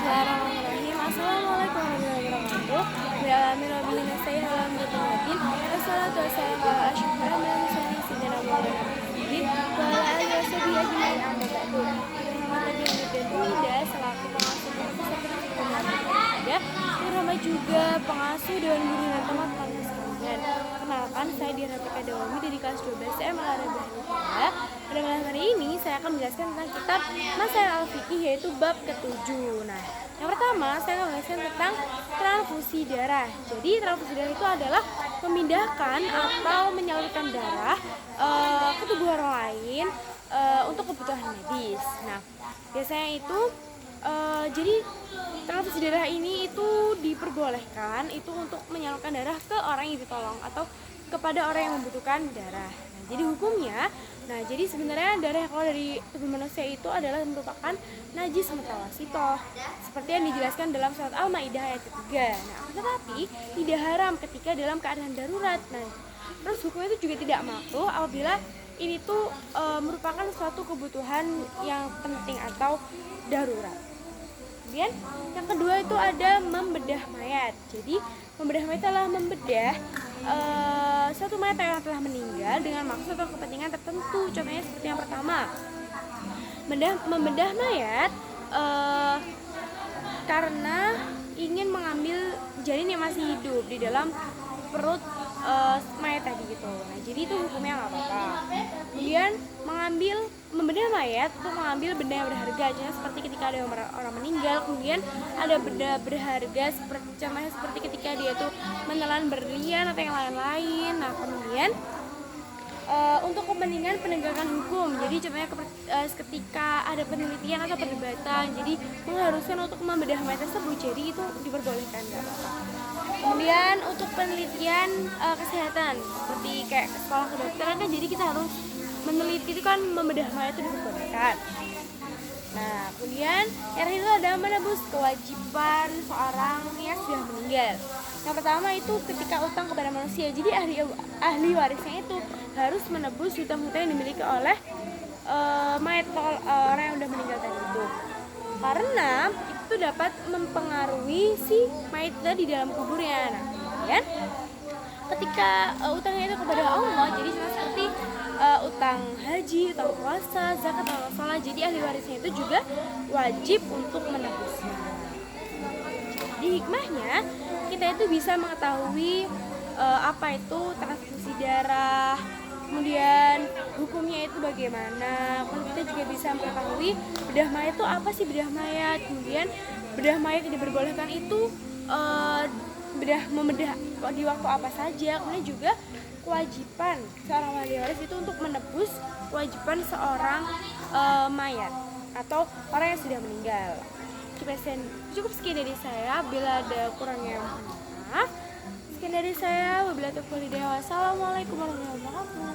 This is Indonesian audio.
Bismillahirrahmanirrahim. Assalamualaikum warahmatullahi wabarakatuh. Bismillahirrahmanirrahim. Assalamualaikum Wassalatu wassalamu ala asyrofil anbiya'i wal mursalin sayyidina Muhammadin wa ala alihi washabihi ajmain amma ba'du. Muhammad dan Winda selaku pengasuh ada Rahmat juga pengasuh Dewan Guru dan teman-teman sekalian. Kenalkan, saya Dirapika Dawami dari kelas 12 SMA Al-Bahriya. Pada malam hari ini saya akan menjelaskan tentang kitab Masail Al-Fiqih, yaitu bab ke-7. Nah, yang pertama saya akan menjelaskan tentang transfusi darah. Jadi transfusi darah itu adalah memindahkan atau menyalurkan darah ke tubuh orang lain untuk kebutuhan medis. Nah, biasanya itu jadi transfusi darah ini itu diperbolehkan itu untuk menyalurkan darah ke orang yang ditolong atau kepada orang yang membutuhkan darah. Nah, jadi hukumnya, jadi sebenarnya darah yang keluar dari tubuh manusia itu adalah merupakan najis mutawasitoh, seperti yang dijelaskan dalam surat Al-Maidah ayat ketiga. Nah, tetapi tidak haram ketika dalam keadaan darurat. Nah, terus hukumnya itu juga tidak makruh apabila ini tuh merupakan suatu kebutuhan yang penting atau darurat. Kemudian yang kedua itu ada membedah mayat. Jadi membedah mayat adalah membedah suatu mayat yang telah meninggal dengan maksud atau kepentingan tertentu. Contohnya seperti yang pertama, membedah mayat karena ingin mengambil janin yang masih hidup di dalam perut mayat tadi gitu. Nah, jadi itu hukumnya nggak apa-apa. Kemudian membedah mayat untuk mengambil benda yang berharga, seperti ketika ada orang meninggal, kemudian ada benda berharga seperti ketika dia tuh menelan berlian atau yang lain-lain. Nah, kemudian untuk kepentingan penegakan hukum, jadi contohnya ketika ada penelitian atau perdebatan, jadi mengharuskan untuk membedah mayat tersebut, jadi itu diperbolehkan, nggak apa-apa. Kemudian untuk penelitian kesehatan, seperti kayak sekolah kedokteran kan, jadi kita harus meneliti itu kan, membedah mayat itu diperbolehkan. Nah, kemudian yang itu ada menebus kewajiban seorang yang sudah meninggal. Yang pertama itu ketika utang kepada manusia, jadi ahli warisnya itu harus menebus hutang-hutang yang dimiliki oleh mayat orang yang sudah meninggal tadi itu, karena itu dapat mempengaruhi si mayat di dalam kuburnya. Nah, kemudian ketika utangnya itu kepada Allah, jadi seperti utang haji, utang puasa, zakat, atau salat, jadi ahli warisnya itu juga wajib untuk menebusnya. Jadi hikmahnya kita itu bisa mengetahui apa itu transfusi darah, kemudian hukumnya itu bagaimana. Kita juga bisa mengetahui bedah mayat itu apa sih bedah mayat, kemudian bedah mayat yang diperbolehkan itu membedah di waktu apa saja, kemudian juga kewajiban seorang ahli waris itu untuk menebus kewajiban seorang mayat atau orang yang sudah meninggal. Cukup sekian dari saya, bila ada kurangnya mohon maaf. Sekian dari saya, wabillahi taufiq wal hidayah. Wassalamualaikum warahmatullahi wabarakatuh.